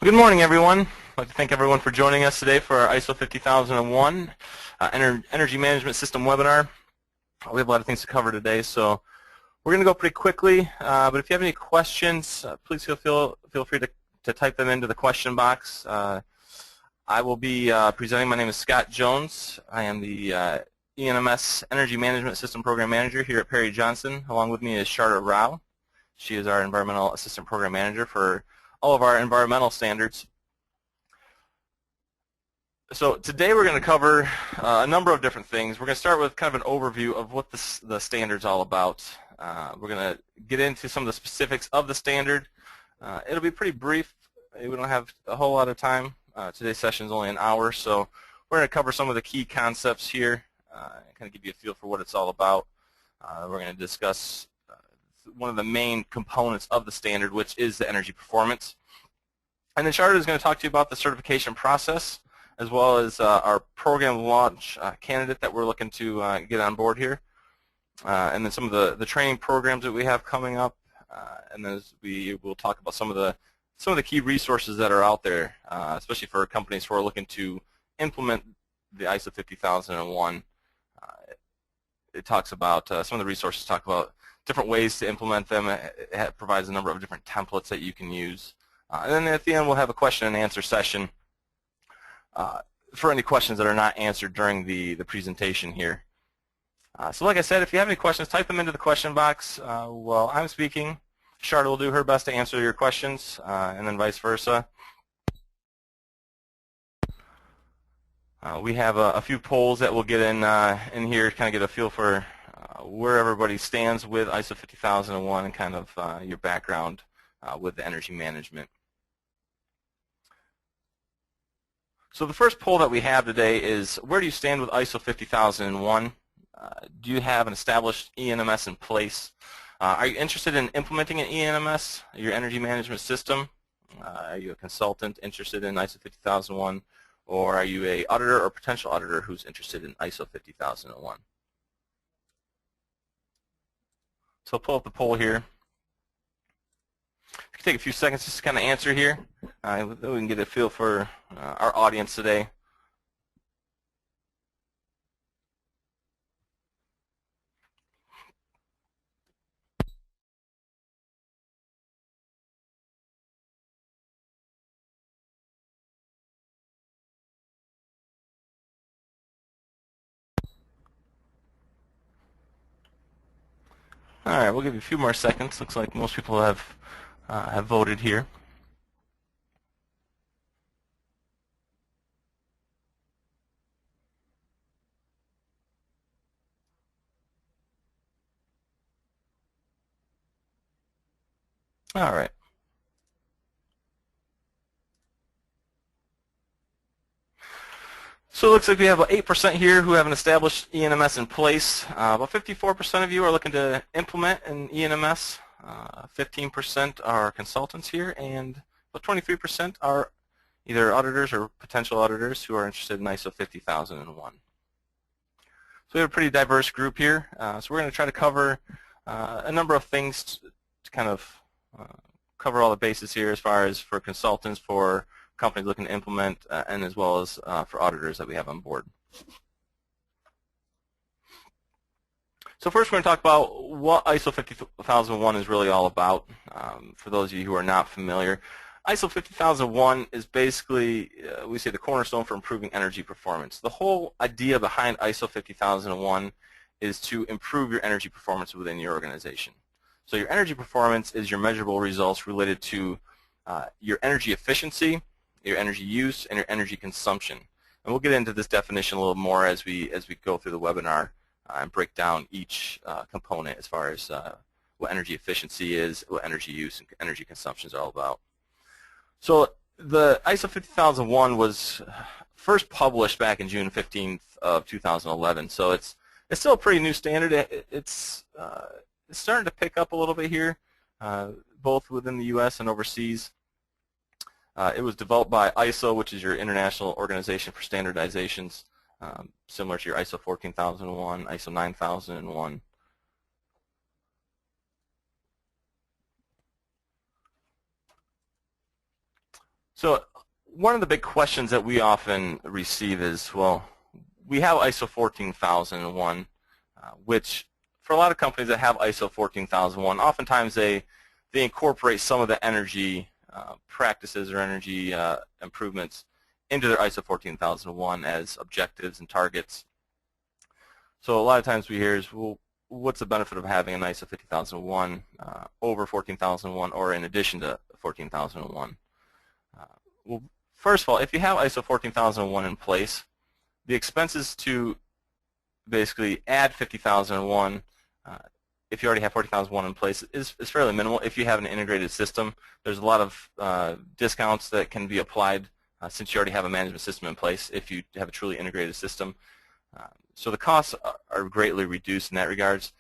Good morning, everyone. I'd like to thank everyone for joining us today for our ISO 50001 Energy Management System webinar. We have a lot of things to cover today, so we're going to go pretty quickly. But if you have any questions, please feel free to type them into the question box. I will be presenting. My name is Scott Jones. I am the EnMS Energy Management System Program Manager here at Perry Johnson. Along with me is Sharda Rao. She is our Environmental Assistant Program Manager for all of our environmental standards. So today we're going to cover a number of different things. We're going to start with kind of an overview of what the standard's all about. We're going to get into some of the specifics of the standard. It'll be pretty brief. We don't have a whole lot of time. Today's session is only an hour, so we're going to cover some of the key concepts here and kind of give you a feel for what it's all about. We're going to discuss one of the main components of the standard, which is the energy performance. And then Sharda is going to talk to you about the certification process, as well as our program launch candidate that we're looking to get on board here. And then some of the training programs that we have coming up. And then we will talk about some of the key resources that are out there, especially for companies who are looking to implement the ISO 50001. It talks about, some of the resources talk about different ways to implement them. It provides a number of different templates that you can use. And then at the end, we'll have a question and answer session for any questions that are not answered during the presentation here. So like I said, if you have any questions, type them into the question box while I'm speaking. Sharda will do her best to answer your questions, and then vice versa. We have a few polls that we'll get in here to kind of get a feel for where everybody stands with ISO 50001 and kind of your background with the energy management. So the first poll that we have today is, where do you stand with ISO 50001? Do you have an established EnMS in place? Are you interested in implementing an EnMS, your energy management system? Are you a consultant interested in ISO 50001? Or are you an auditor or potential auditor who's interested in ISO 50001? So I'll pull up the poll here. It can take a few seconds just to kind of answer here. We can get a feel for our audience today. All right, we'll give you a few more seconds. Looks like most people have voted here. All right. So it looks like we have about 8% here who have an established EnMS in place. About 54% of you are looking to implement an EnMS. 15% are consultants here, and about 23% are either auditors or potential auditors who are interested in ISO 50001. So we have a pretty diverse group here. So we're going to try to cover a number of things to kind of cover all the bases here as far as for consultants, for companies looking to implement, and as well as for auditors that we have on board. So first we're going to talk about what ISO 50001 is really all about. For those of you who are not familiar, ISO 50001 is basically, we say, the cornerstone for improving energy performance. The whole idea behind ISO 50001 is to improve your energy performance within your organization. So your energy performance is your measurable results related to your energy efficiency, your energy use, and your energy consumption. And we'll get into this definition a little more as we go through the webinar and break down each component as far as what energy efficiency is, what energy use and energy consumption is all about. So the ISO 50001 was first published back in June 15th of 2011. So it's still a pretty new standard. It's starting to pick up a little bit here, both within the U.S. and overseas. It was developed by ISO, which is your International Organization for Standardizations, similar to your ISO 14001, ISO 9001. So one of the big questions that we often receive is, well, we have ISO 14001, which for a lot of companies that have ISO 14001, oftentimes they incorporate some of the energy practices or energy improvements into their ISO 14001 as objectives and targets. So a lot of times we hear is, well, what's the benefit of having an ISO 50001 over 14001 or in addition to 14001? Well, first of all, if you have ISO 14001 in place, the expenses to basically add 50001, if you already have 14001 in place, is fairly minimal. If you have an integrated system, there's a lot of discounts that can be applied since you already have a management system in place if you have a truly integrated system. So the costs are greatly reduced in that regards.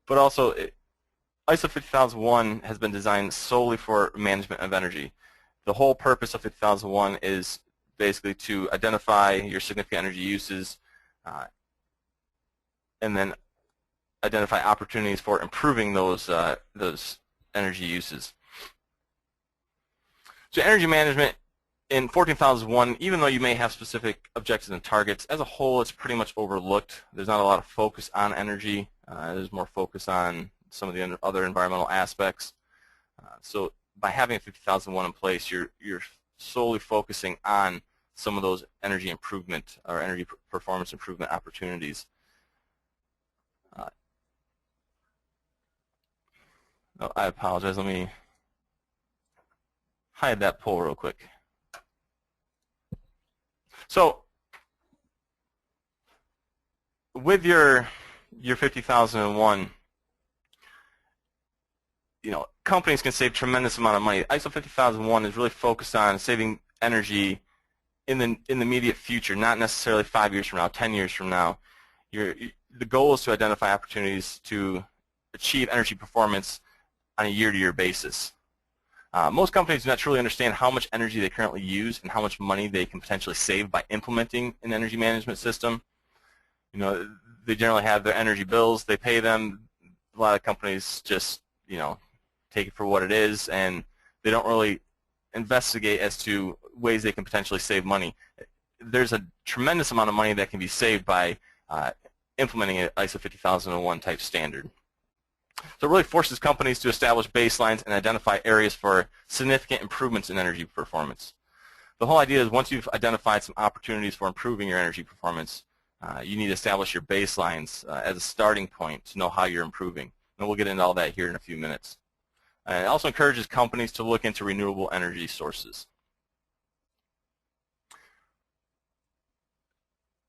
But also, ISO 50001 has been designed solely for management of energy. The whole purpose of 50001 is basically to identify your significant energy uses and then identify opportunities for improving those energy uses. So energy management in 14001, even though you may have specific objectives and targets, as a whole it's pretty much overlooked. There's not a lot of focus on energy. There's more focus on some of the other environmental aspects. So by having a 50001 in place, you're solely focusing on some of those energy improvement or energy performance improvement opportunities. Oh, I apologize. Let me hide that poll real quick. So with your 50001, companies can save tremendous amount of money. ISO 50001 is really focused on saving energy in the immediate future, not necessarily 5 years from now, 10 years from now. The goal is to identify opportunities to achieve energy performance on a year-to-year basis. Most companies do not truly understand how much energy they currently use and how much money they can potentially save by implementing an energy management system. They generally have their energy bills, they pay them. A lot of companies just, take it for what it is, and they don't really investigate as to ways they can potentially save money. There's a tremendous amount of money that can be saved by implementing an ISO 50001 type standard. So it really forces companies to establish baselines and identify areas for significant improvements in energy performance. The whole idea is once you've identified some opportunities for improving your energy performance, you need to establish your baselines as a starting point to know how you're improving. And we'll get into all that here in a few minutes. And it also encourages companies to look into renewable energy sources.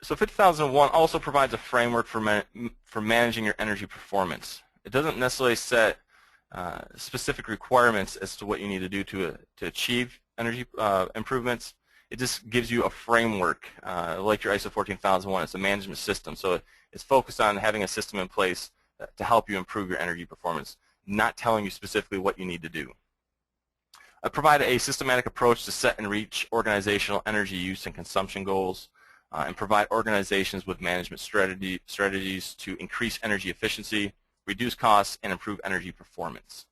So 50001 also provides a framework for managing your energy performance. It doesn't necessarily set specific requirements as to what you need to do to achieve energy improvements. It just gives you a framework, like your ISO 14001. It's a management system, so it's focused on having a system in place to help you improve your energy performance, not telling you specifically what you need to do. I provide a systematic approach to set and reach organizational energy use and consumption goals, and provide organizations with management strategies to increase energy efficiency, reduce costs, and improve energy performance.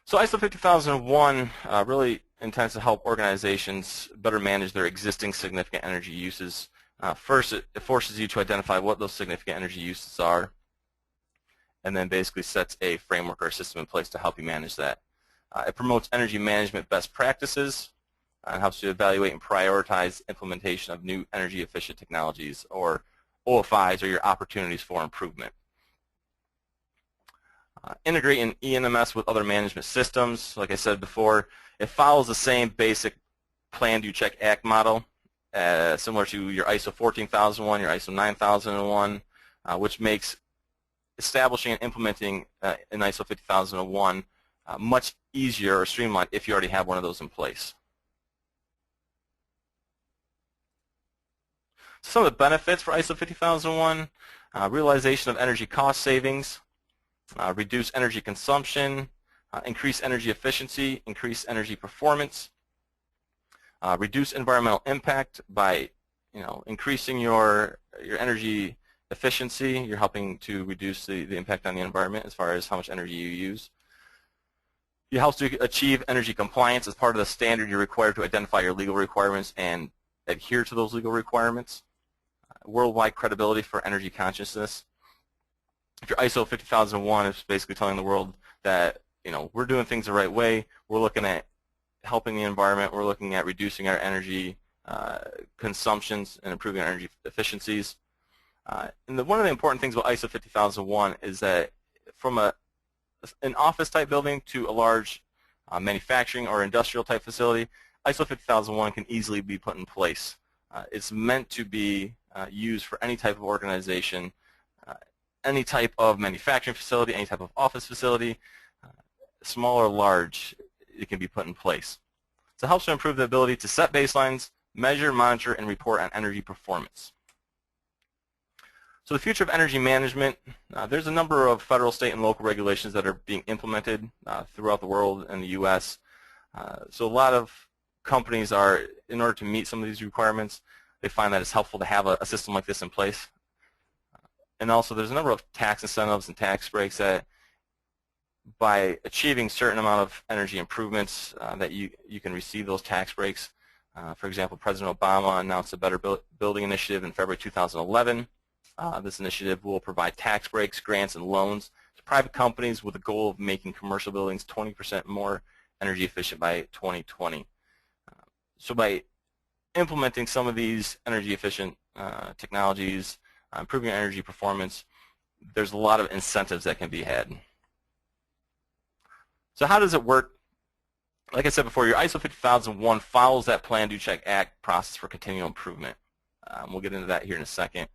So ISO 50001 really intends to help organizations better manage their existing significant energy uses. First, it forces you to identify what those significant energy uses are, and then basically sets a framework or a system in place to help you manage that. It promotes energy management best practices and helps you evaluate and prioritize implementation of new energy efficient technologies, or OFIs, or your opportunities for improvement. Integrate an EnMS with other management systems. Like I said before, it follows the same basic plan, do, check, act model, similar to your ISO 14001, your ISO 9001, which makes establishing and implementing an ISO 50001 much easier or streamlined if you already have one of those in place. Some of the benefits for ISO 50001, realization of energy cost savings, reduce energy consumption, increase energy efficiency, increase energy performance, reduce environmental impact by increasing your energy efficiency. You're helping to reduce the impact on the environment as far as how much energy you use. It helps to achieve energy compliance. As part of the standard, you're required to identify your legal requirements and adhere to those legal requirements. Worldwide credibility for energy consciousness. If you're ISO 50001, it's basically telling the world that, you know, we're doing things the right way. We're looking at helping the environment. We're looking at reducing our energy consumptions and improving our energy efficiencies. And one of the important things about ISO 50001 is that from an office type building to a large manufacturing or industrial type facility, ISO 50001 can easily be put in place. It's meant to be used for any type of organization, any type of manufacturing facility, any type of office facility, small or large, it can be put in place. So it helps to improve the ability to set baselines, measure, monitor, and report on energy performance. So the future of energy management, there's a number of federal, state, and local regulations that are being implemented throughout the world and the U.S. So a lot of companies are, in order to meet some of these requirements, they find that it's helpful to have a system like this in place. And also there's a number of tax incentives and tax breaks that by achieving a certain amount of energy improvements that you can receive those tax breaks. For example, President Obama announced a Better Building Initiative in February 2011. This initiative will provide tax breaks, grants, and loans to private companies with the goal of making commercial buildings 20% more energy efficient by 2020. So by implementing some of these energy efficient technologies, improving energy performance, there's a lot of incentives that can be had. So how does it work? Like I said before, your ISO 50001 follows that Plan, Do, Check, Act process for continual improvement. We'll get into that here in a second.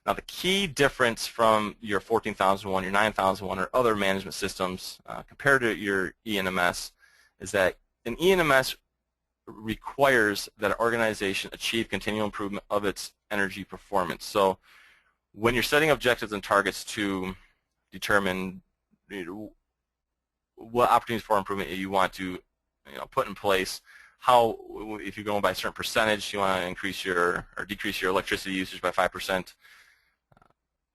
Now the key difference from your 14001, your 9001, or other management systems compared to your ENMS is that an ENMS requires that an organization achieve continual improvement of its energy performance. So when you're setting objectives and targets to determine what opportunities for improvement you want to put in place, how, if you're going by a certain percentage, you want to increase your or decrease your electricity usage by 5%,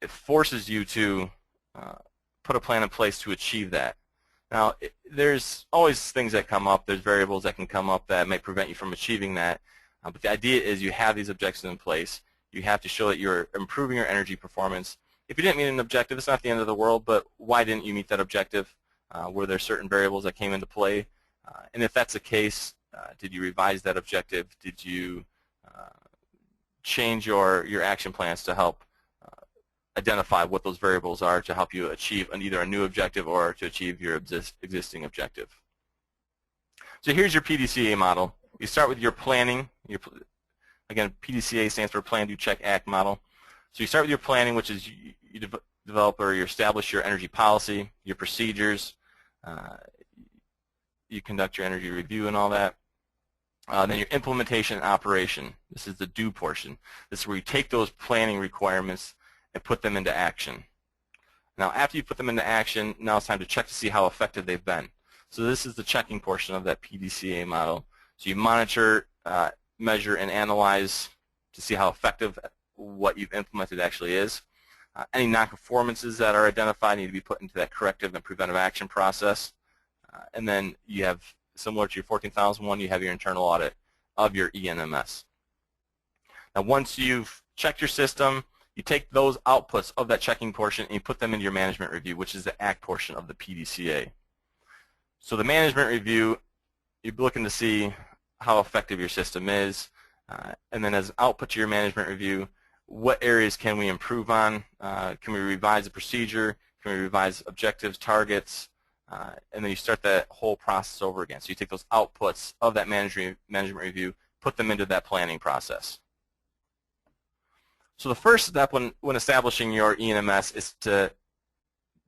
it forces you to put a plan in place to achieve that. Now, there's always things that come up. There's variables that can come up that may prevent you from achieving that. But the idea is you have these objectives in place. You have to show that you're improving your energy performance. If you didn't meet an objective, it's not the end of the world, but why didn't you meet that objective? Were there certain variables that came into play? And if that's the case, did you revise that objective? Did you change your action plans to help identify what those variables are to help you achieve either a new objective or to achieve your existing objective? So here's your PDCA model. You start with your planning. Again, PDCA stands for Plan, Do, Check, Act model. So you start with your planning, which is you develop or you establish your energy policy, your procedures, you conduct your energy review and all that. Then your implementation and operation. This is the do portion. This is where you take those planning requirements and put them into action. Now after you put them into action, now it's time to check to see how effective they've been. So this is the checking portion of that PDCA model. So you monitor, measure, and analyze to see how effective what you've implemented actually is. Any non-conformances that are identified need to be put into that corrective and preventive action process. And then you have, similar to your 14001, you have your internal audit of your ENMS. Now once you've checked your system, you take those outputs of that checking portion and you put them into your management review, which is the ACT portion of the PDCA. So the management review, you're looking to see how effective your system is, and then as an output to your management review, what areas can we improve on? Can we revise the procedure? Can we revise objectives, targets? And then you start that whole process over again. So you take those outputs of that management review, put them into that planning process. So the first step when establishing your ENMS is to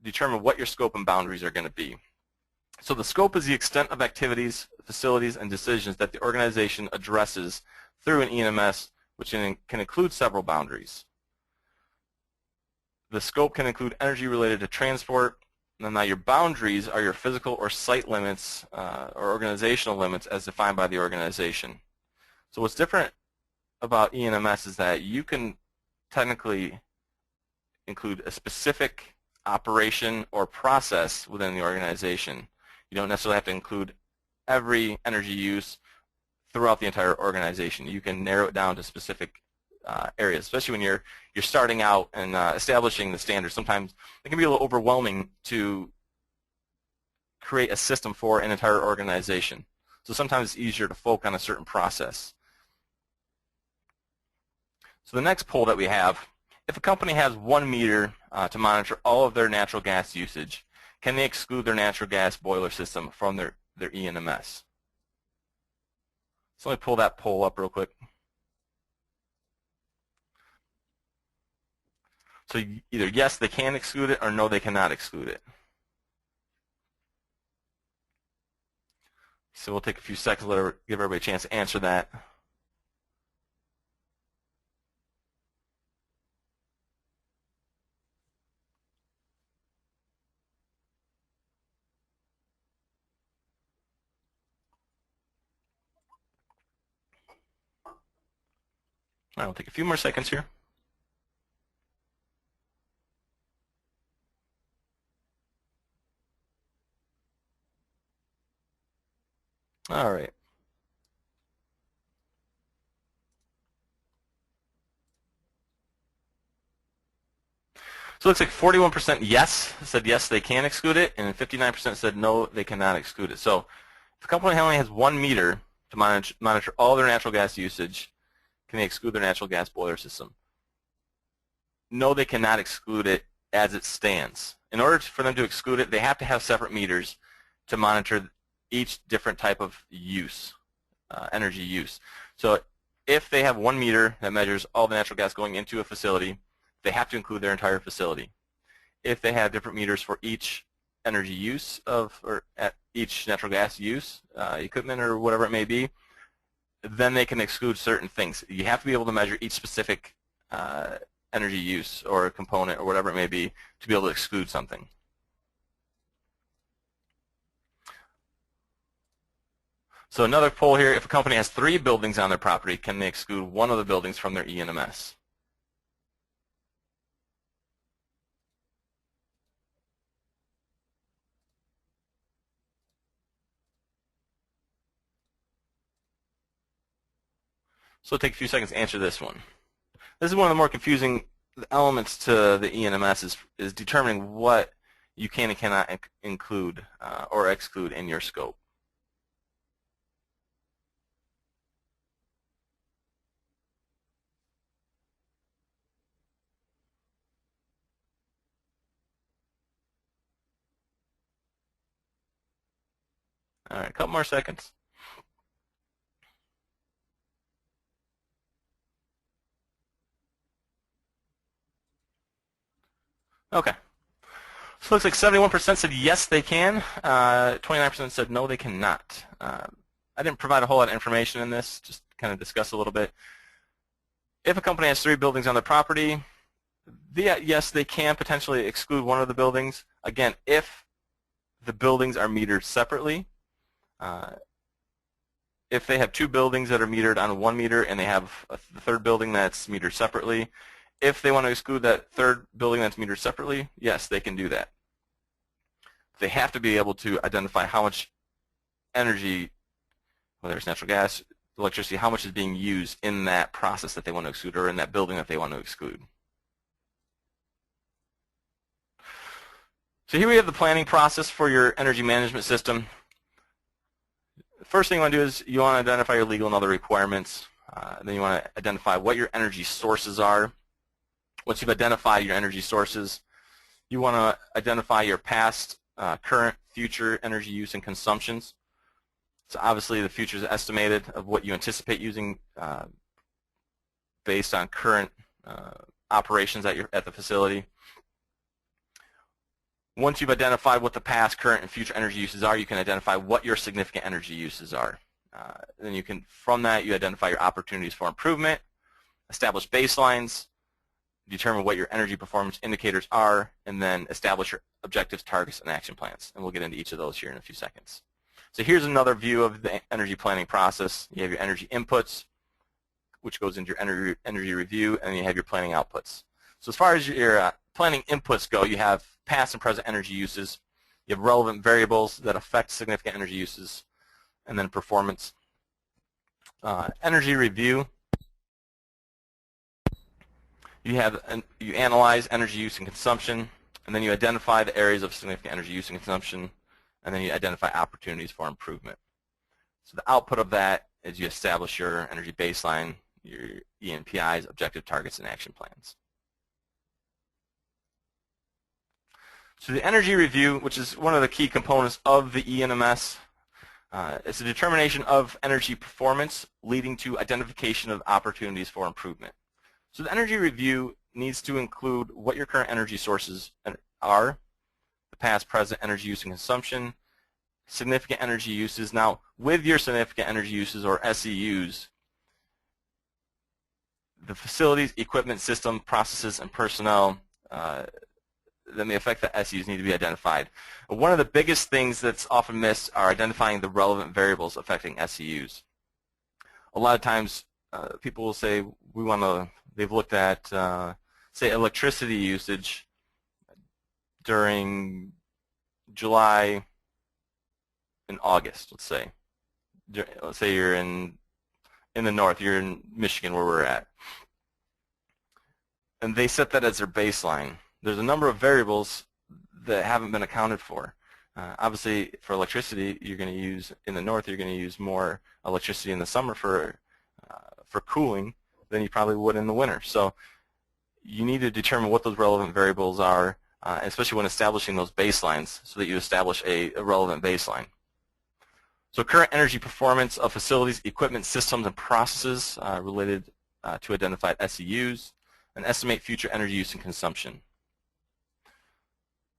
determine what your scope and boundaries are going to be. So the scope is the extent of activities, facilities, and decisions that the organization addresses through an ENMS, which can include several boundaries. The scope can include energy related to transport, and now your boundaries are your physical or site limits or organizational limits as defined by the organization. So what's different about ENMS is that you can technically include a specific operation or process within the organization. You don't necessarily have to include every energy use throughout the entire organization. You can narrow it down to specific areas, especially when you're starting out and establishing the standards. Sometimes it can be a little overwhelming to create a system for an entire organization. So sometimes it's easier to focus on a certain process. So the next poll that we have, if a company has 1 meter to monitor all of their natural gas usage, can they exclude their natural gas boiler system from their ENMS? So let me pull that poll up real quick. So either yes, they can exclude it, or no, they cannot exclude it. So we'll take a few seconds to give everybody a chance to answer that. All right, we'll take a few more seconds here. All right. So it looks like 41% yes said yes, they can exclude it, and 59% said no, they cannot exclude it. So if a company only has 1 meter to monitor all their natural gas usage, can they exclude their natural gas boiler system? No, they cannot exclude it as it stands. In order for them to exclude it, they have to have separate meters to monitor each different type of use, energy use. So if they have 1 meter that measures all the natural gas going into a facility, they have to include their entire facility. If they have different meters for each energy use or at each natural gas use, equipment or whatever it may be, then they can exclude certain things. You have to be able to measure each specific energy use or component or whatever it may be to be able to exclude something. So another poll here, if a company has 3 buildings on their property, can they exclude one of the buildings from their ENMS? So it'll take a few seconds to answer this one. This is one of the more confusing elements to the ENMS is determining what you can and cannot include or exclude in your scope. All right, a couple more seconds. Okay. So it looks like 71% said yes, they can. 29% said no, they cannot. I didn't provide a whole lot of information in this, just kind of discuss a little bit. If a company has 3 buildings on their property, yes, they can potentially exclude one of the buildings. Again, if the buildings are metered separately. If they have 2 buildings that are metered on 1 meter and they have a third building that's metered separately, if they want to exclude that third building that's metered separately, yes, they can do that. They have to be able to identify how much energy, whether it's natural gas, electricity, how much is being used in that process that they want to exclude or in that building that they want to exclude. So here we have the planning process for your energy management system. The first thing you want to do is you want to identify your legal and other requirements. Then you want to identify what your energy sources are. Once you've identified your energy sources, you want to identify your past, current, future energy use and consumptions. So obviously the future is estimated of what you anticipate using based on current operations at the facility. Once you've identified what the past, current, and future energy uses are, you can identify what your significant energy uses are. Then you can, from that, you identify your opportunities for improvement, establish baselines, determine what your energy performance indicators are, and then establish your objectives, targets, and action plans. And we'll get into each of those here in a few seconds. So here's another view of the energy planning process. You have your energy inputs, which goes into your energy review, and then you have your planning outputs. So as far as your planning inputs go, you have past and present energy uses. You have relevant variables that affect significant energy uses, and then performance. Energy review. You analyze energy use and consumption, and then you identify the areas of significant energy use and consumption, and then you identify opportunities for improvement. So the output of that is you establish your energy baseline, your ENPIs, objective targets, and action plans. So the energy review, which is one of the key components of the ENMS, it's a determination of energy performance leading to identification of opportunities for improvement. So the energy review needs to include what your current energy sources are, the past, present energy use and consumption, significant energy uses. Now, with your significant energy uses, or SEUs, the facilities, equipment, system, processes, and personnel that may affect the SEUs need to be identified. One of the biggest things that's often missed are identifying the relevant variables affecting SEUs. A lot of times people will say they've looked at, say, electricity usage during July and August, let's say. Let's say you're in the north, you're in Michigan where we're at. And they set that as their baseline. There's a number of variables that haven't been accounted for. Obviously, for electricity, you're going to use, in the north, you're going to use more electricity in the summer for cooling than you probably would in the winter. So you need to determine what those relevant variables are, especially when establishing those baselines, so that you establish a relevant baseline. So current energy performance of facilities, equipment, systems, and processes related to identified SEUs, and estimate future energy use and consumption.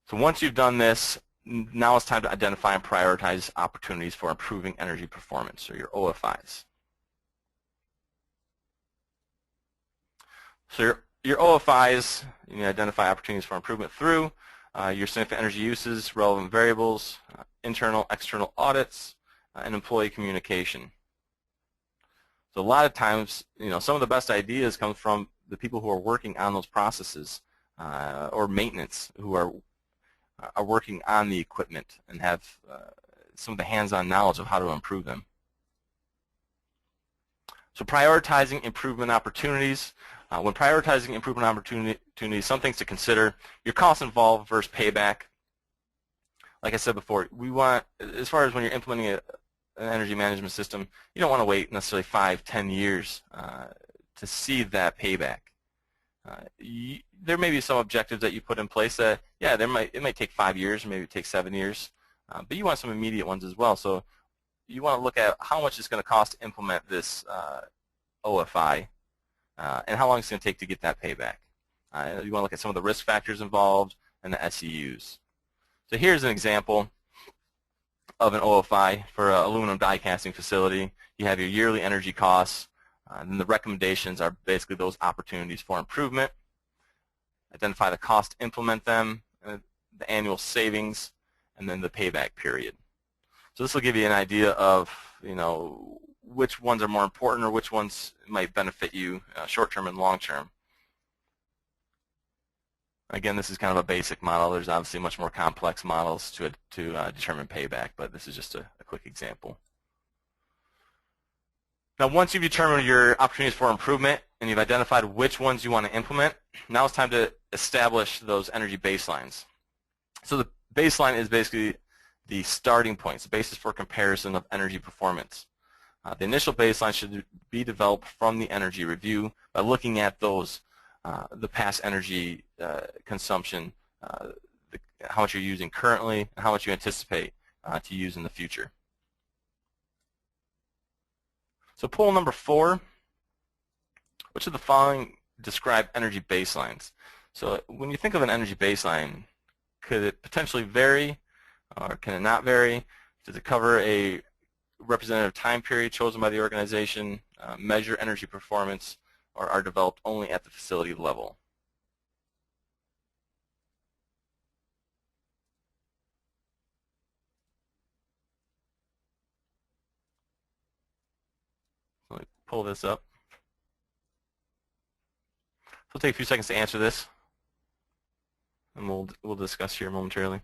So once you've done this, now it's time to identify and prioritize opportunities for improving energy performance, or your OFIs. So your OFIs, you identify opportunities for improvement through your significant energy uses, relevant variables, internal, external audits, and employee communication. So a lot of times, some of the best ideas come from the people who are working on those processes, or maintenance, who are working on the equipment and have some of the hands-on knowledge of how to improve them. So prioritizing improvement opportunities. When prioritizing improvement opportunities, some things to consider: your costs involved versus payback. Like I said before, we want, as far as when you're implementing an energy management system, you don't want to wait necessarily 5-10 years to see that payback. There may be some objectives that you put in place that, yeah, it might take 5 years, or maybe it takes 7 years, but you want some immediate ones as well. So you want to look at how much it's going to cost to implement this OFI, and how long it's going to take to get that payback. You want to look at some of the risk factors involved and the SEUs. So here's an example of an OFI for an aluminum die casting facility. You have your yearly energy costs, and then the recommendations are basically those opportunities for improvement. Identify the cost to implement them, the annual savings, and then the payback period. So this will give you an idea of, which ones are more important, or which ones might benefit you short-term and long-term. Again, this is kind of a basic model. There's obviously much more complex models to determine payback, but this is just a quick example. Now, once you've determined your opportunities for improvement and you've identified which ones you want to implement, now it's time to establish those energy baselines. So the baseline is basically the starting point, the basis for comparison of energy performance. The initial baseline should be developed from the energy review by looking at those, the past energy consumption, how much you're using currently, and how much you anticipate to use in the future. So poll number 4, which of the following describe energy baselines? So when you think of an energy baseline, could it potentially vary, or can it not vary? Does it cover a representative time period chosen by the organization, measure energy performance, or are developed only at the facility level? So let me pull this up. So it'll take a few seconds to answer this, and we'll discuss here momentarily.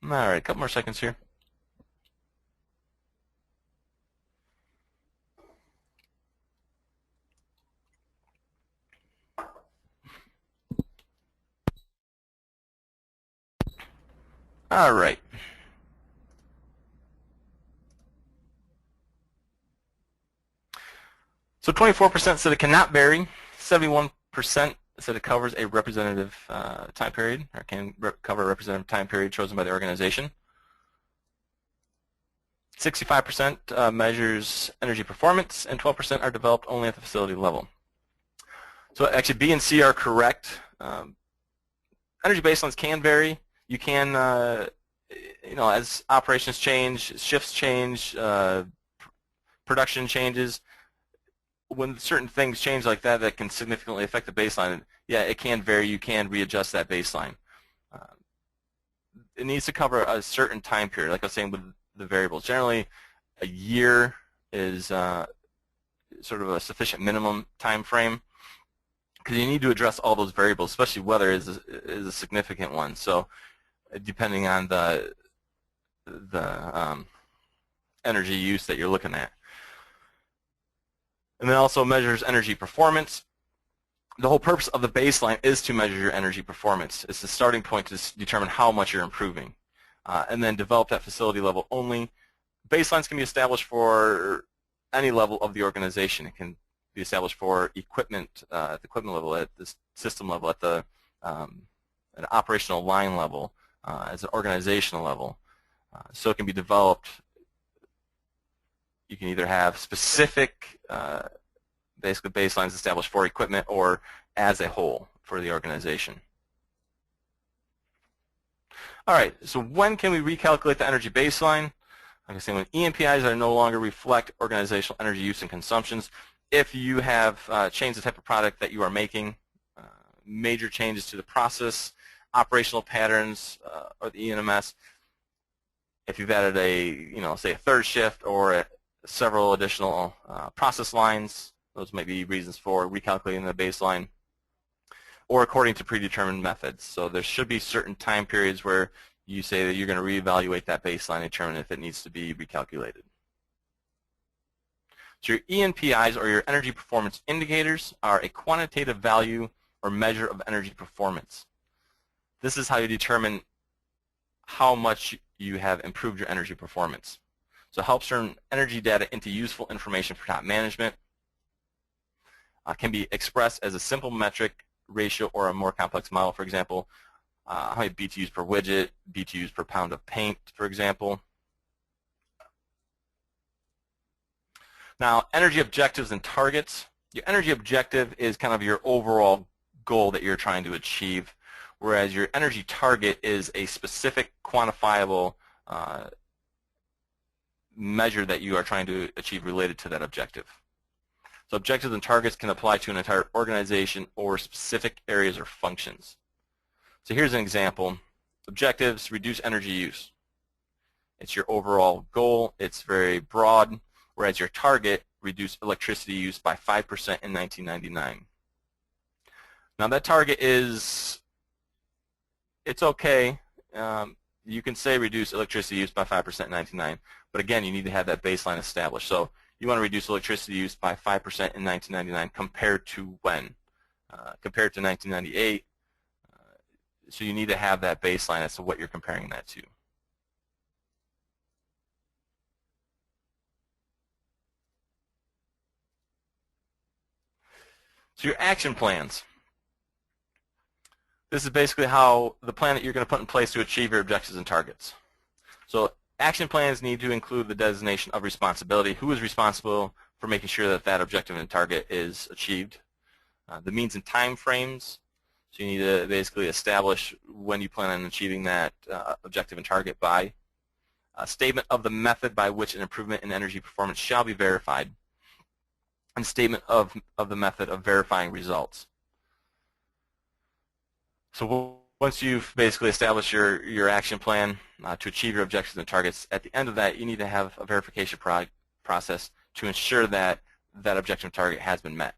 All right, a couple more seconds here. All right. So 24% said it cannot vary. 71% said it covers a representative time period, or can cover a representative time period chosen by the organization. 65% measures energy performance, and 12% are developed only at the facility level. So actually B and C are correct. Energy baselines can vary. You can, as operations change, shifts change, production changes, when certain things change like that that can significantly affect the baseline, yeah, it can vary. You can readjust that baseline. It needs to cover a certain time period. Like I was saying with the variables, generally a year is sort of a sufficient minimum time frame, because you need to address all those variables, especially weather is a significant one. So depending on the energy use that you're looking at. And then also measures energy performance. The whole purpose of the baseline is to measure your energy performance. It's the starting point to determine how much you're improving. And then develop that facility level only. Baselines can be established for any level of the organization. It can be established for equipment at the equipment level, at the system level, at the an operational line level, as an organizational level. So it can be developed. You can either have specific basically baselines established for equipment or as a whole for the organization. All right, so when can we recalculate the energy baseline? Like I say, when ENPIs are no longer reflect organizational energy use and consumptions. If you have changed the type of product that you are making, major changes to the process, operational patterns, or the ENMS, if you've added say a third shift or several additional process lines, those may be reasons for recalculating the baseline, or according to predetermined methods. So there should be certain time periods where you say that you're going to reevaluate that baseline and determine if it needs to be recalculated. So your ENPIs, or your energy performance indicators, are a quantitative value or measure of energy performance. This is how you determine how much you have improved your energy performance. So it helps turn energy data into useful information for top management. Can be expressed as a simple metric, ratio, or a more complex model. For example, how many BTUs per widget, BTUs per pound of paint, for example. Now, energy objectives and targets. Your energy objective is kind of your overall goal that you're trying to achieve, whereas your energy target is a specific quantifiable measure that you are trying to achieve related to that objective. So objectives and targets can apply to an entire organization or specific areas or functions. So here's an example. Objectives: reduce energy use. It's your overall goal. It's very broad, whereas your target: reduce electricity use by 5% in 1999. Now that target it's okay. You can say reduce electricity use by 5% in 1999, but again, you need to have that baseline established. So you want to reduce electricity use by 5% in 1999 compared to when? Compared to 1998. So you need to have that baseline as to what you're comparing that to. So your action plans. This is basically how the plan that you're going to put in place to achieve your objectives and targets. So action plans need to include the designation of responsibility. Who is responsible for making sure that that objective and target is achieved? The means and time frames. So you need to basically establish when you plan on achieving that objective and target by. A statement of the method by which an improvement in energy performance shall be verified. And statement of the method of verifying results. So once you've basically established your action plan to achieve your objectives and targets, at the end of that, you need to have a verification process to ensure that that objective and target has been met.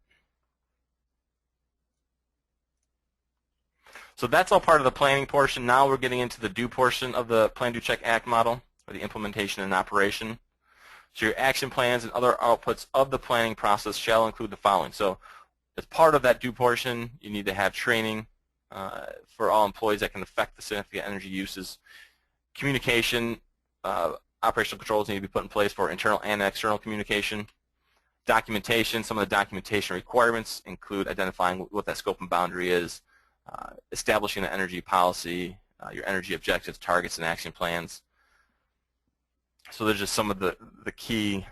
So that's all part of the planning portion. Now we're getting into the do portion of the Plan, Do, Check, Act model, or the implementation and operation. So your action plans and other outputs of the planning process shall include the following. So as part of that do portion, you need to have training for all employees that can affect the significant energy uses. Communication, operational controls need to be put in place for internal and external communication. Documentation, some of the documentation requirements include identifying what that scope and boundary is, establishing an energy policy, your energy objectives, targets, and action plans. So there's just some of the key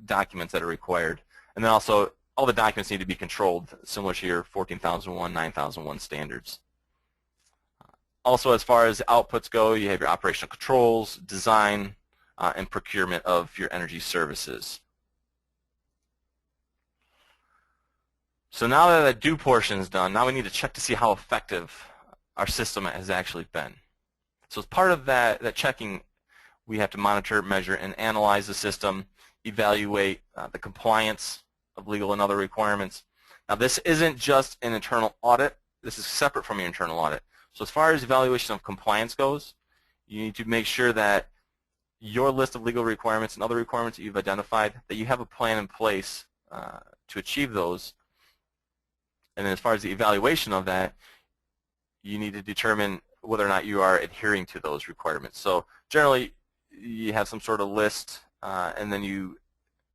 documents that are required. And then also, all the documents need to be controlled, similar to your 14001, 9001 standards. Also, as far as outputs go, you have your operational controls, design, and procurement of your energy services. So now that the do portion is done, now we need to check to see how effective our system has actually been. So as part of that checking, we have to monitor, measure, and analyze the system, evaluate the compliance of legal and other requirements. Now this isn't just an internal audit. This is separate from your internal audit. So as far as evaluation of compliance goes, you need to make sure that your list of legal requirements and other requirements that you've identified, that you have a plan in place to achieve those. And then as far as the evaluation of that, you need to determine whether or not you are adhering to those requirements. So generally, you have some sort of list, and then you,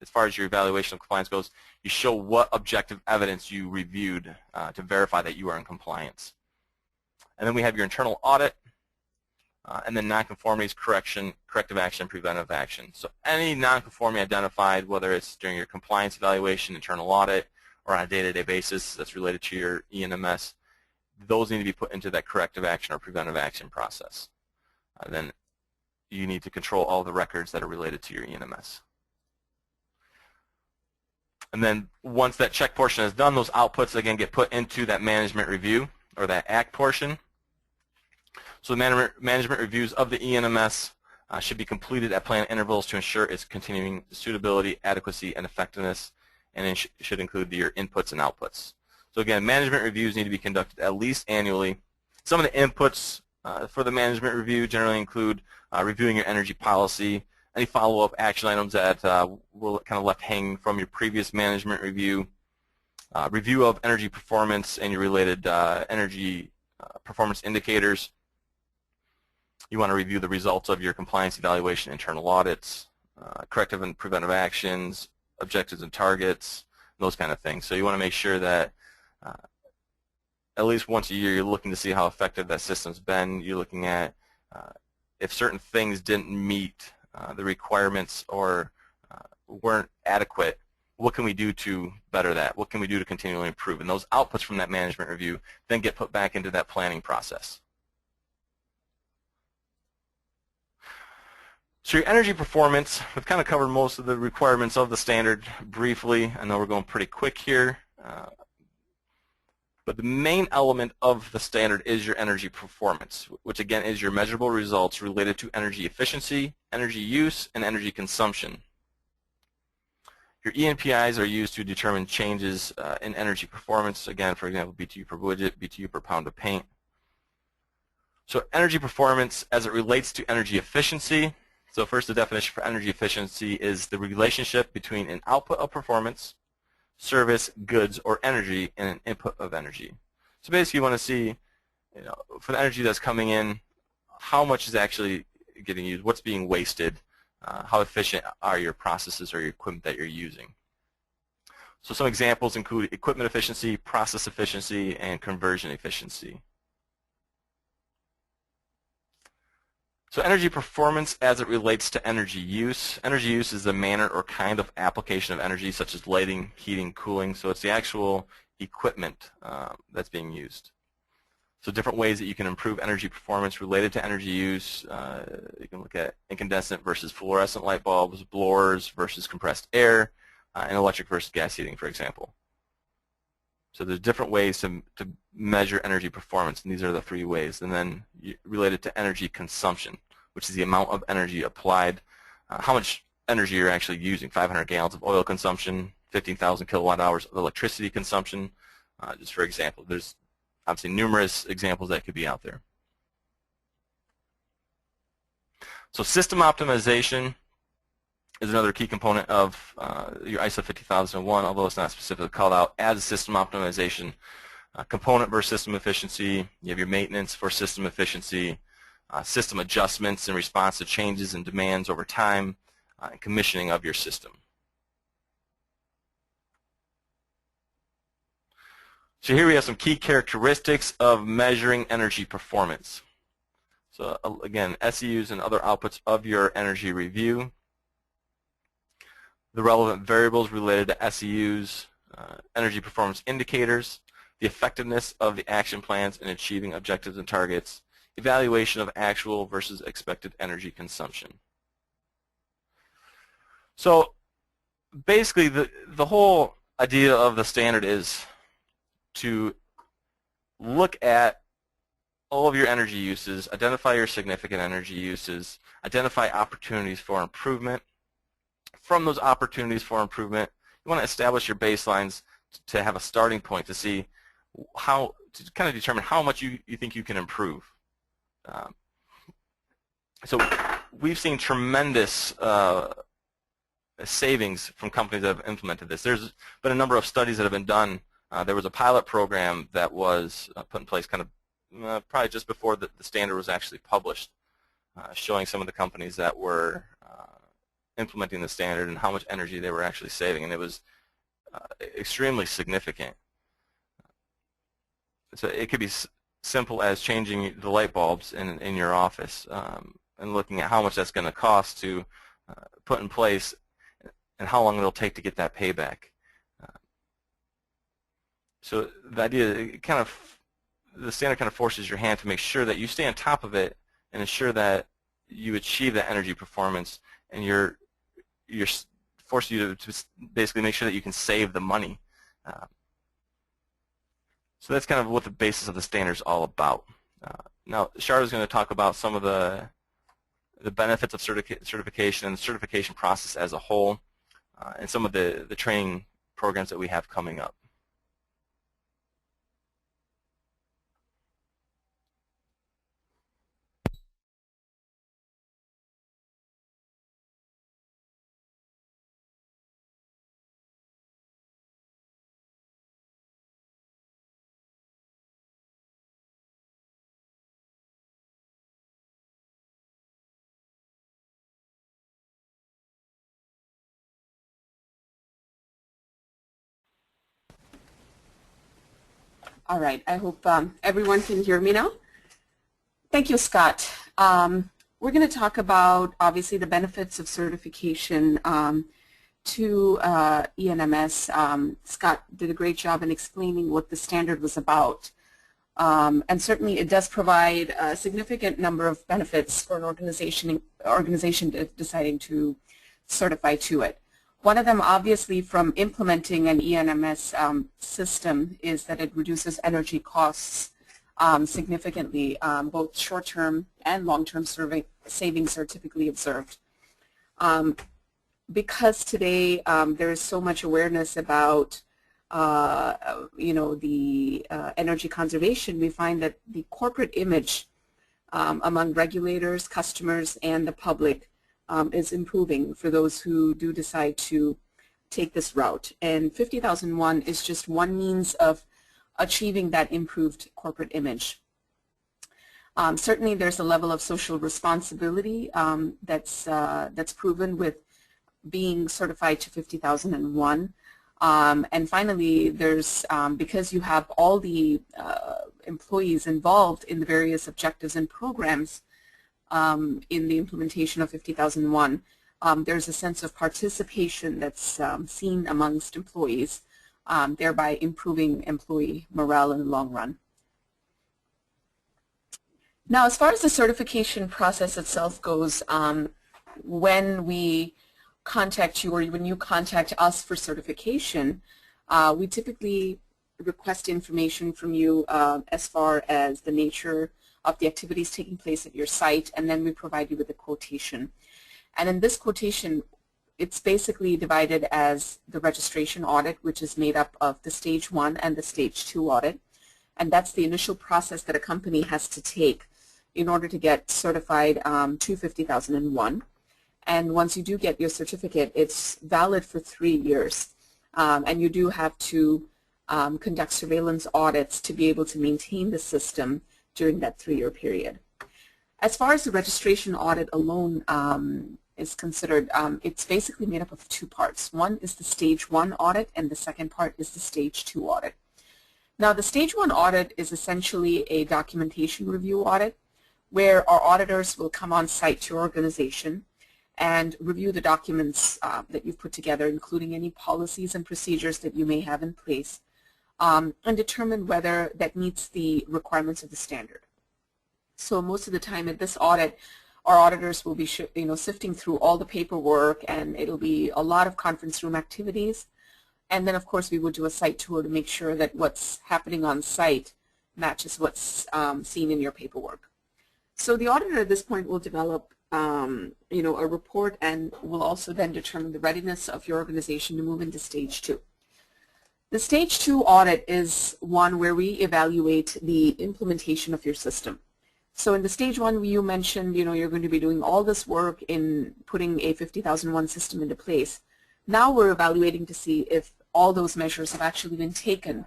as far as your evaluation of compliance goes, you show what objective evidence you reviewed to verify that you are in compliance. And then we have your internal audit, and then nonconformities, corrective action, preventive action. So any nonconformity identified, whether it's during your compliance evaluation, internal audit, or on a day-to-day basis that's related to your EnMS, those need to be put into that corrective action or preventive action process. Then you need to control all the records that are related to your EnMS. And then once that check portion is done, those outputs again get put into that management review or that ACT portion. So the management reviews of the EnMS should be completed at planned intervals to ensure its continuing suitability, adequacy, and effectiveness, and it should include your inputs and outputs. So again, management reviews need to be conducted at least annually. Some of the inputs for the management review generally include reviewing your energy policy, any follow-up action items that were kind of left hanging from your previous management review, review of energy performance and your related energy performance indicators. You want to review the results of your compliance evaluation, internal audits, corrective and preventive actions, objectives and targets, those kind of things. So you want to make sure that at least once a year you're looking to see how effective that system's been. You're looking at if certain things didn't meet the requirements or weren't adequate, what can we do to better that? What can we do to continually improve? And those outputs from that management review then get put back into that planning process. So your energy performance, we've kind of covered most of the requirements of the standard briefly. I know we're going pretty quick here. But the main element of the standard is your energy performance, which again is your measurable results related to energy efficiency, energy use, and energy consumption. Your ENPIs are used to determine changes in energy performance. Again, for example, BTU per widget, BTU per pound of paint. So energy performance as it relates to energy efficiency. So first, the definition for energy efficiency is the relationship between an output of performance, service, goods, or energy, and an input of energy. So basically you want to see, for the energy that's coming in, how much is actually getting used, what's being wasted, how efficient are your processes or your equipment that you're using. So some examples include equipment efficiency, process efficiency, and conversion efficiency. So energy performance as it relates to energy use. Energy use is the manner or kind of application of energy such as lighting, heating, cooling. So it's the actual equipment that's being used. So different ways that you can improve energy performance related to energy use. You can look at incandescent versus fluorescent light bulbs, blowers versus compressed air, and electric versus gas heating, for example. So there's different ways to measure energy performance, and these are the three ways. And then related to energy consumption, which is the amount of energy applied, how much energy you're actually using, 500 gallons of oil consumption, 15,000 kilowatt hours of electricity consumption. Just for example, there's obviously numerous examples that could be out there. So system optimization is another key component of your ISO 50001, although it's not specifically called out as a system optimization component versus system efficiency. You have your maintenance for system efficiency, system adjustments in response to changes and demands over time, and commissioning of your system. So here we have some key characteristics of measuring energy performance. So again, SEUs and other outputs of your energy review, the relevant variables related to SEUs, energy performance indicators, the effectiveness of the action plans in achieving objectives and targets, evaluation of actual versus expected energy consumption. So basically the whole idea of the standard is to look at all of your energy uses, identify your significant energy uses, identify opportunities for improvement. From those opportunities for improvement, you want to establish your baselines to have a starting point to see how, to kind of determine how much you think you can improve. So we've seen tremendous savings from companies that have implemented this. There's been a number of studies that have been done. There was a pilot program that was put in place kind of probably just before the standard was actually published, showing some of the companies that were implementing the standard and how much energy they were actually saving, and it was extremely significant. So it could be simple as changing the light bulbs in your office and looking at how much that's going to cost to put in place and how long it'll take to get that payback. So the idea, the standard kind of forces your hand to make sure that you stay on top of it and ensure that you achieve that energy performance, and you're forcing you to basically make sure that you can save the money. So that's kind of what the basis of the standard is all about. Now, Charlotte is going to talk about some of the benefits of certification and the certification process as a whole, and some of the training programs that we have coming up. All right, I hope everyone can hear me now. Thank you, Scott. We're going to talk about, obviously, the benefits of certification to EnMS. Scott did a great job in explaining what the standard was about. And certainly it does provide a significant number of benefits for an organization deciding to certify to it. One of them, obviously, from implementing an EnMS system is that it reduces energy costs significantly. Both short-term and long-term savings are typically observed. Because today there is so much awareness about the energy conservation, we find that the corporate image among regulators, customers, and the public is improving for those who do decide to take this route. And 50001 is just one means of achieving that improved corporate image. Certainly there's a level of social responsibility that's proven with being certified to 50001. And finally, there's because you have all the employees involved in the various objectives and programs in the implementation of 50001, there's a sense of participation that's seen amongst employees, thereby improving employee morale in the long run. Now, as far as the certification process itself goes, when we contact you or when you contact us for certification, we typically request information from you as far as the nature of the activities taking place at your site, and then we provide you with a quotation. And in this quotation, it's basically divided as the registration audit, which is made up of the stage 1 and the stage 2 audit. and that's the initial process that a company has to take in order to get certified to 50001. And once you do get your certificate, it's valid for 3 years, and you do have to conduct surveillance audits to be able to maintain the system during that 3-year period. As far as the registration audit alone is considered, it's basically made up of 2 parts. One is the Stage 1 audit, and the second part is the Stage 2 audit. Now, the Stage 1 audit is essentially a documentation review audit where our auditors will come on site to your organization and review the documents that you've put together, including any policies and procedures that you may have in place, and determine whether that meets the requirements of the standard. So most of the time at this audit, our auditors will be sifting through all the paperwork, and it'll be a lot of conference room activities. And then, of course, we would do a site tour to make sure that what's happening on site matches what's seen in your paperwork. So the auditor at this point will develop a report, and will also then determine the readiness of your organization to move into Stage 2. The Stage 2 audit is one where we evaluate the implementation of your system. So in the Stage 1, you mentioned, you're going to be doing all this work in putting a 50001 system into place. Now we're evaluating to see if all those measures have actually been taken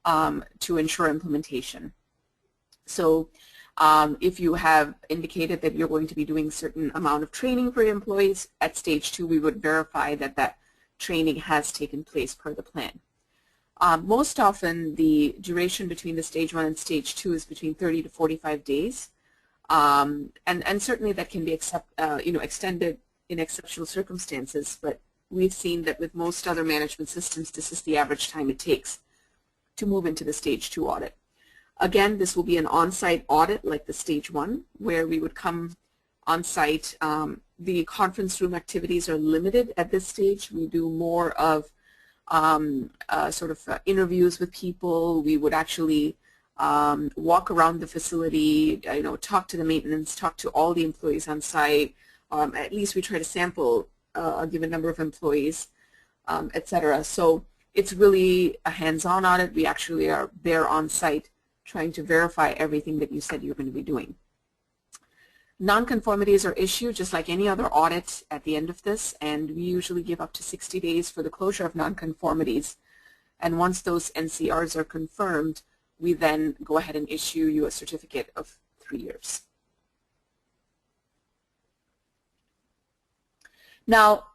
to ensure implementation. So if you have indicated that you're going to be doing a certain amount of training for your employees, at Stage 2 we would verify that that training has taken place per the plan. Most often the duration between the Stage 1 and Stage 2 is between 30 to 45 days, and certainly that can be extended in exceptional circumstances, but we've seen that with most other management systems this is the average time it takes to move into the Stage 2 audit. Again, this will be an on-site audit like the Stage 1, where we would come on-site. The conference room activities are limited at this stage. We do more of interviews with people. We would actually walk around the facility, talk to the maintenance, talk to all the employees on site. At least we try to sample a given number of employees, etc. So it's really a hands-on audit. We actually are there on site trying to verify everything that you said you're going to be doing. Nonconformities are issued just like any other audit at the end of this, and we usually give up to 60 days for the closure of nonconformities. And once those NCRs are confirmed, we then go ahead and issue you a certificate of 3 years. Now,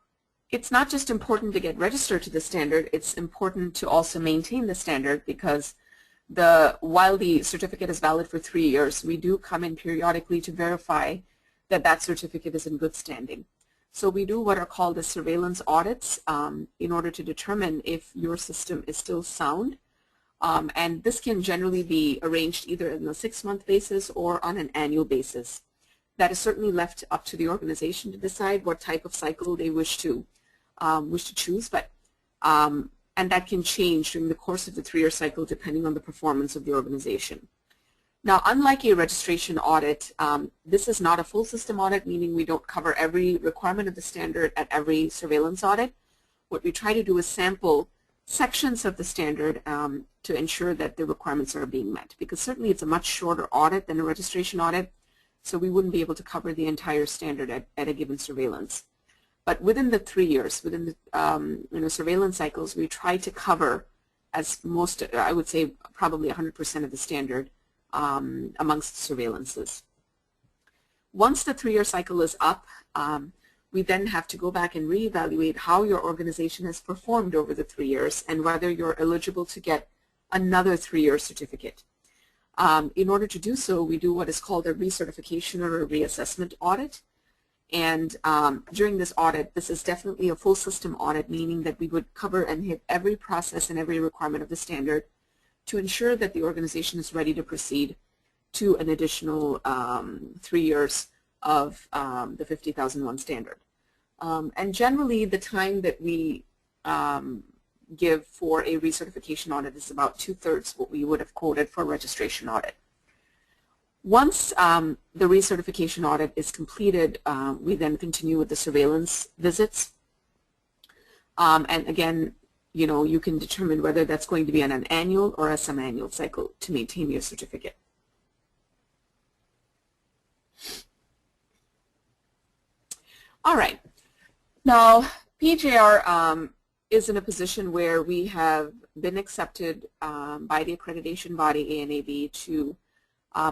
it's not just important to get registered to the standard, it's important to also maintain the standard, because while the certificate is valid for 3 years, we do come in periodically to verify that that certificate is in good standing. So we do what are called the surveillance audits in order to determine if your system is still sound. And this can generally be arranged either on a 6-month basis or on an annual basis. That is certainly left up to the organization to decide what type of cycle they wish to choose, but and that can change during the course of the 3-year cycle depending on the performance of the organization. Now, unlike a registration audit, this is not a full system audit, meaning we don't cover every requirement of the standard at every surveillance audit. What we try to do is sample sections of the standard to ensure that the requirements are being met, because certainly it's a much shorter audit than a registration audit, so we wouldn't be able to cover the entire standard at a given surveillance. But within the 3 years, within the surveillance cycles, we try to cover as most, I would say probably 100% of the standard amongst surveillances. Once the 3-year cycle is up, we then have to go back and reevaluate how your organization has performed over the 3 years and whether you're eligible to get another 3-year certificate. In order to do so, we do what is called a recertification or a reassessment audit. And during this audit, this is definitely a full system audit, meaning that we would cover and hit every process and every requirement of the standard to ensure that the organization is ready to proceed to an additional 3 years of the 50001 standard. And generally, the time that we give for a recertification audit is about 2/3 what we would have quoted for a registration audit. Once the recertification audit is completed, we then continue with the surveillance visits. And again, you can determine whether that's going to be on an annual or a semi-annual cycle to maintain your certificate. All right. Now, PJR is in a position where we have been accepted by the accreditation body ANAB to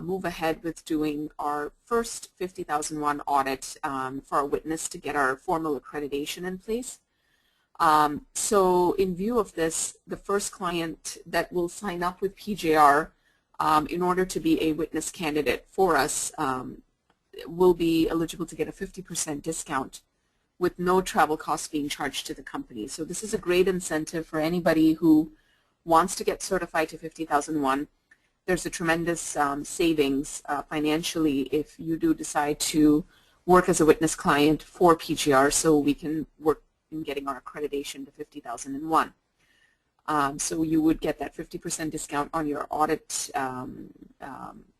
move ahead with doing our first 50,001 audit for our witness to get our formal accreditation in place. So in view of this, the first client that will sign up with PJR in order to be a witness candidate for us will be eligible to get a 50% discount with no travel costs being charged to the company. So this is a great incentive for anybody who wants to get certified to 50,001. There's a tremendous savings financially if you do decide to work as a witness client for PGR, so we can work in getting our accreditation to 50,001. So you would get that 50% discount on your audit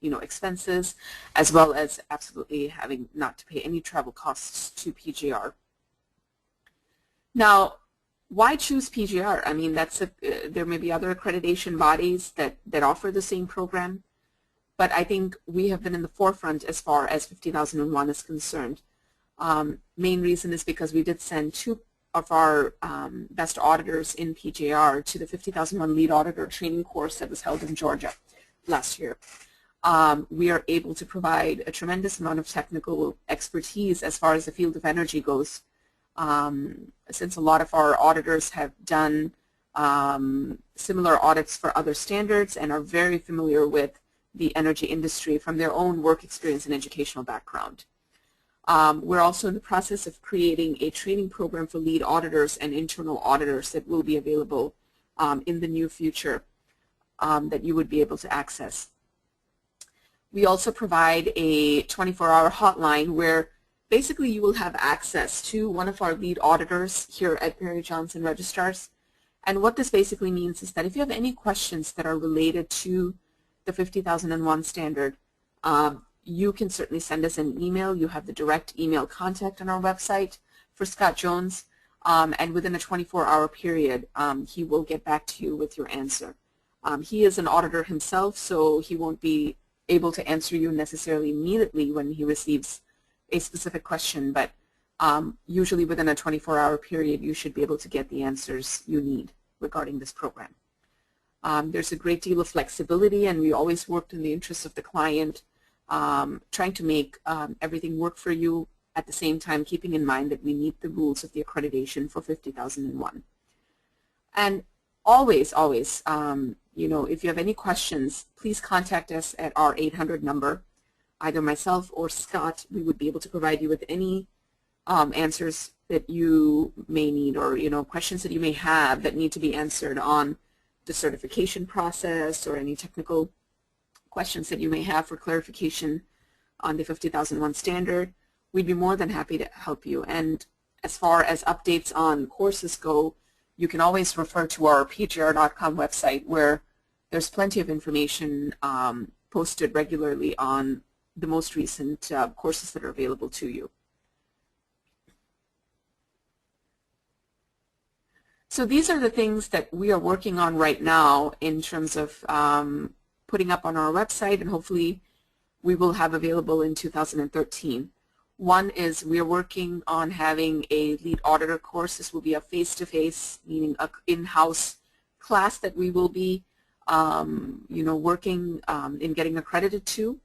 expenses, as well as absolutely having not to pay any travel costs to PGR. Now, why choose PGR? I mean, there may be other accreditation bodies that offer the same program, but I think we have been in the forefront as far as 50,001 is concerned. Main reason is because we did send 2 of our best auditors in PJR to the 50,001 lead auditor training course that was held in Georgia last year. We are able to provide a tremendous amount of technical expertise as far as the field of energy goes, since a lot of our auditors have done similar audits for other standards and are very familiar with the energy industry from their own work experience and educational background. We're also in the process of creating a training program for lead auditors and internal auditors that will be available in the near future that you would be able to access. We also provide a 24-hour hotline where basically you will have access to one of our lead auditors here at Perry Johnson Registrars. And what this basically means is that if you have any questions that are related to the 50,001 standard, you can certainly send us an email. You have the direct email contact on our website for Scott Jones, and within a 24-hour period, he will get back to you with your answer. He is an auditor himself, so he won't be able to answer you necessarily immediately when he receives a specific question, but usually within a 24-hour period, you should be able to get the answers you need regarding this program. There's a great deal of flexibility, and we always worked in the interest of the client, trying to make everything work for you, at the same time keeping in mind that we meet the rules of the accreditation for 50,001. And always, if you have any questions, please contact us at our 800 number. Either myself or Scott, we would be able to provide you with any answers that you may need, or questions that you may have that need to be answered on the certification process, or any technical questions that you may have for clarification on the 50,001 standard. We'd be more than happy to help you. And as far as updates on courses go, you can always refer to our pgr.com website, where there's plenty of information posted regularly on the most recent courses that are available to you. So these are the things that we are working on right now in terms of putting up on our website, and hopefully we will have available in 2013. One is we are working on having a lead auditor course. This will be a face-to-face, meaning an in-house class that we will be working in getting accredited to.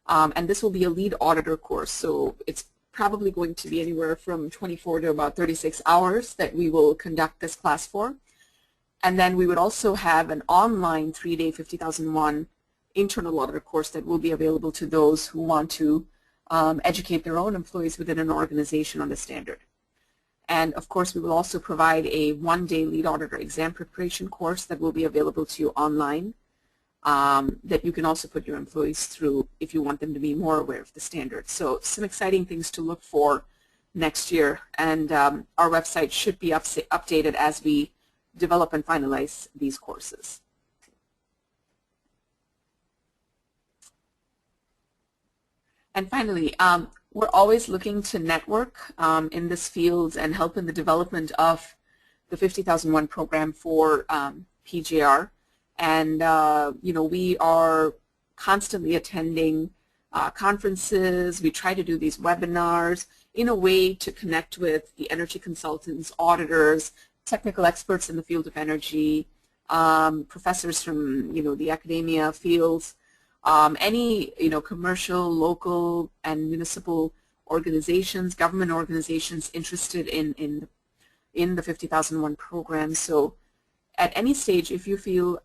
And this will be a lead auditor course, so it's probably going to be anywhere from 24 to about 36 hours that we will conduct this class for. And then we would also have an online 3-day 50,001 internal auditor course that will be available to those who want to educate their own employees within an organization on the standard. And of course, we will also provide a 1-day lead auditor exam preparation course that will be available to you online, that you can also put your employees through if you want them to be more aware of the standards. So some exciting things to look for next year, and our website should be updated as we develop and finalize these courses. And finally, we're always looking to network in this field and help in the development of the 50,001 program for PJR. And, we are constantly attending conferences. We try to do these webinars in a way to connect with the energy consultants, auditors, technical experts in the field of energy, professors from, the academia fields, any, commercial, local, and municipal organizations, government organizations interested in the 50,001 program. So at any stage, if you feel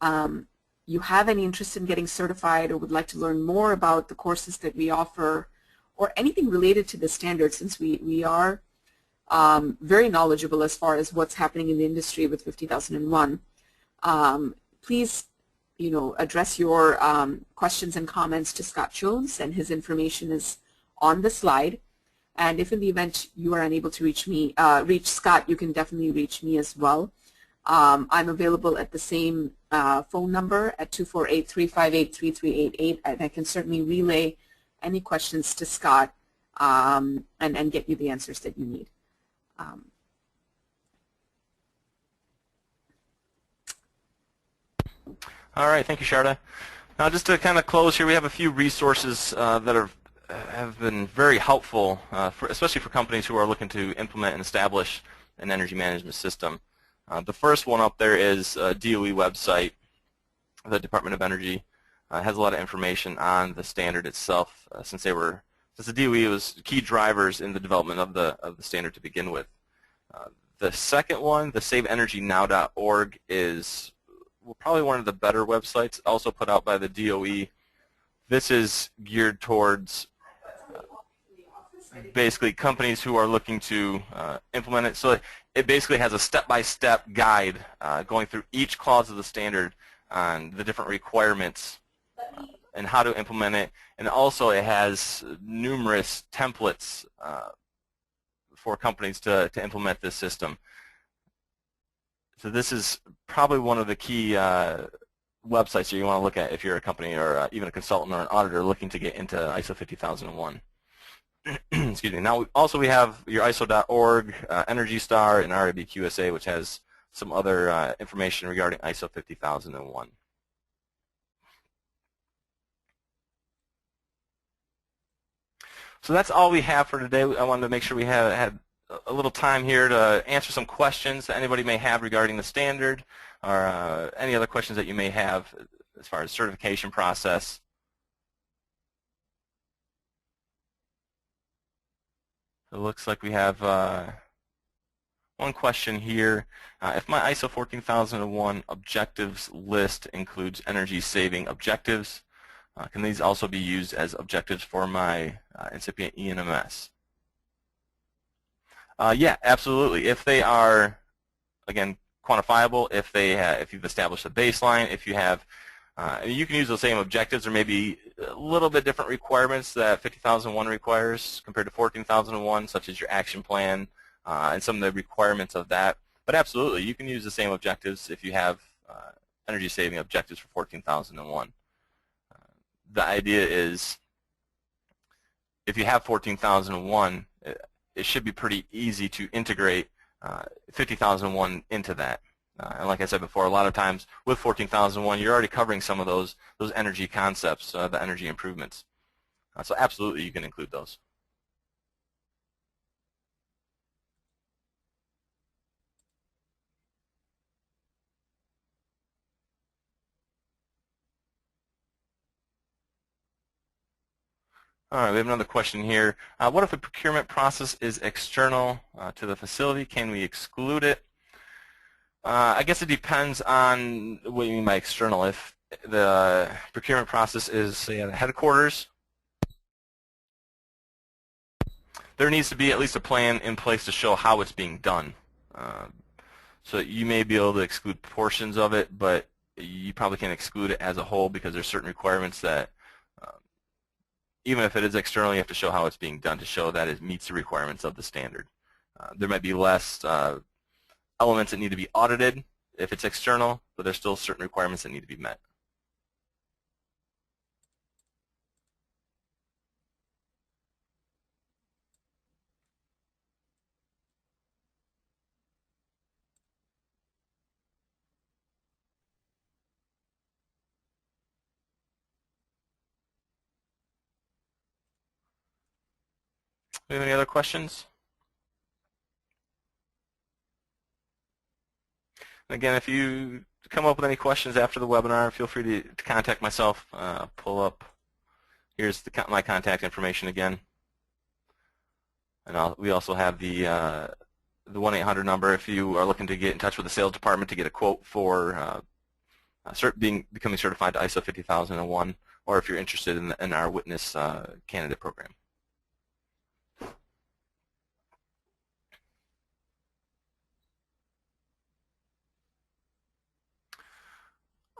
you have any interest in getting certified or would like to learn more about the courses that we offer or anything related to the standard, since we are very knowledgeable as far as what's happening in the industry with 50,001, please address your questions and comments to Scott Jones, and his information is on the slide. And if in the event you are unable to reach Scott, you can definitely reach me as well. I'm available at the same phone number at 248-358-3388, and I can certainly relay any questions to Scott and get you the answers that you need. All right, thank you, Sharda. Now, just to kind of close here, we have a few resources that have been very helpful, especially for companies who are looking to implement and establish an energy management system. The first one up there is a DOE website. The Department of Energy has a lot of information on the standard itself, since the DOE was key drivers in the development of the standard to begin with. The second one, the SaveEnergyNow.org, is probably one of the better websites, also put out by the DOE. This is geared towards basically companies who are looking to implement it. So it basically has a step-by-step guide going through each clause of the standard on the different requirements and how to implement it. And also it has numerous templates for companies to implement this system. So this is probably one of the key websites that you want to look at if you're a company or even a consultant or an auditor looking to get into ISO 50001. Excuse me. Now we have your ISO.org, Energy Star, and RIBQSA, which has some other information regarding ISO 50001. So that's all we have for today. I wanted to make sure we had a little time here to answer some questions that anybody may have regarding the standard, or any other questions that you may have as far as certification process. It looks like we have one question here. If my ISO 14001 objectives list includes energy saving objectives, can these also be used as objectives for my incipient ENMS? Yeah, absolutely. If they are, again, quantifiable, if you've established a baseline, if you have, you can use those same objectives or maybe a little bit different requirements that 50001 requires compared to 14001, such as your action plan and some of the requirements of that. But absolutely, you can use the same objectives if you have energy saving objectives for 14001. The idea is if you have 14001, it should be pretty easy to integrate 50,001 into that. And like I said before, a lot of times with 14,001, you're already covering some of those energy concepts, the energy improvements. So absolutely, you can include those. All right, we have another question here. What if the procurement process is external to the facility? Can we exclude it? I guess it depends on what you mean by external. If the procurement process is, say, at a headquarters, there needs to be at least a plan in place to show how it's being done. So you may be able to exclude portions of it, but you probably can't exclude it as a whole because there's certain requirements that even if it is external, you have to show how it's being done to show that it meets the requirements of the standard. There might be less elements that need to be audited if it's external, but there's still certain requirements that need to be met. we have any other questions? Again, if you come up with any questions after the webinar, feel free to contact myself. Pull up. Here's my contact information again. And we also have the 1-800 number if you are looking to get in touch with the sales department to get a quote for becoming certified to ISO 50001, or if you're interested in our witness candidate program.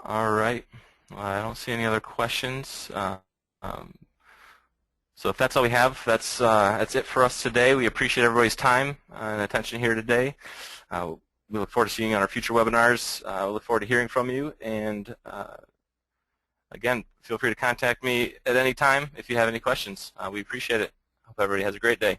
All right. I don't see any other questions. So if that's all we have, that's it for us today. We appreciate everybody's time and attention here today. We look forward to seeing you on our future webinars. We look forward to hearing from you. And again, feel free to contact me at any time if you have any questions. We appreciate it. Hope everybody has a great day.